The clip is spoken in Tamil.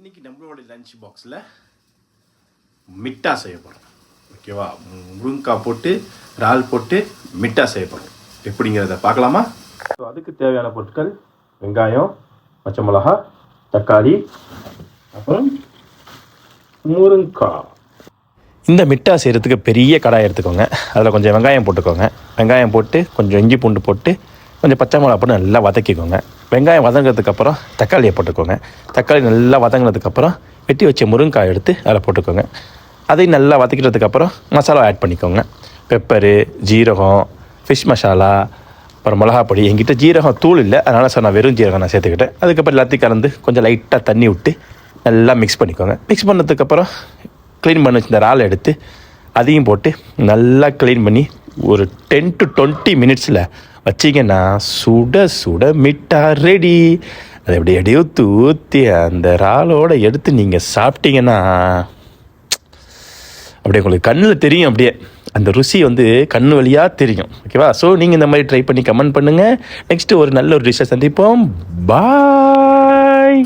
இன்றைக்கி நம்மளோட லஞ்ச் பாக்ஸில் மிட்டா செய்ய போகிறோம். ஓகேவா? முருங்கைக்காய் போட்டு இறால் போட்டு மிட்டா செய்ய போகிறோம். எப்படிங்கிறத பார்க்கலாமா? ஸோ அதுக்கு தேவையான பொருட்கள் வெங்காயம், பச்சை மிளகா, தக்காளி, அப்புறம் முருங்கைக்காய். இந்த மிட்டா செய்கிறதுக்கு பெரிய கடாய் எடுத்துக்கோங்க. அதில் கொஞ்சம் வெங்காயம் போட்டுக்கோங்க. வெங்காயம் போட்டு கொஞ்சம் இஞ்சி பூண்டு போட்டு கொஞ்சம் பச்சை மிளகா போட்டு நல்லா வதக்கிக்கோங்க. வெங்காயம் வதங்கினதுக்கப்புறம் தக்காளியை போட்டுக்கோங்க. தக்காளி நல்லா வதங்கினதுக்கப்புறம் வெட்டி வச்ச முருங்கைக்காய் எடுத்து அதில் போட்டுக்கோங்க. அதையும் நல்லா வதக்கிட்டதுக்கப்புறம் மசாலா ஆட் பண்ணிக்கோங்க. பெப்பரு, ஜீரகம், ஃபிஷ் மசாலா, அப்புறம் மிளகாப்பொடி. என்கிட்ட ஜீரகம் தூள் இல்லை, அதனால் சார் நான் வெறும் ஜீரகம் நான் சேர்த்துக்கிட்டேன். அதுக்கப்புறம் எல்லாத்தையும் கலந்து கொஞ்சம் லைட்டாக தண்ணி விட்டு நல்லா மிக்ஸ் பண்ணிக்கோங்க. மிக்ஸ் பண்ணதுக்கப்புறம் க்ளீன் பண்ணி வச்சு இந்த இறால் எடுத்து அதையும் போட்டு நல்லா க்ளீன் பண்ணி ஒரு 10 to 20 மினிட்ஸில் வச்சிங்கன்னா சுட சுட மிட்டா ரெடி. அதை அப்படியே ஊற்றி அந்த இறாலோடு எடுத்து நீங்கள் சாப்பிட்டீங்கன்னா அப்படியே உங்களுக்கு கண்ணில் தெரியும். அப்படியே அந்த ருசி கண் வழியாக தெரியும். ஓகேவா? ஸோ நீங்கள் இந்த மாதிரி ட்ரை பண்ணி கமெண்ட் பண்ணுங்கள். நெக்ஸ்ட்டு ஒரு நல்ல ஒரு டிஷ்ஷை சந்திப்போம். பாய்.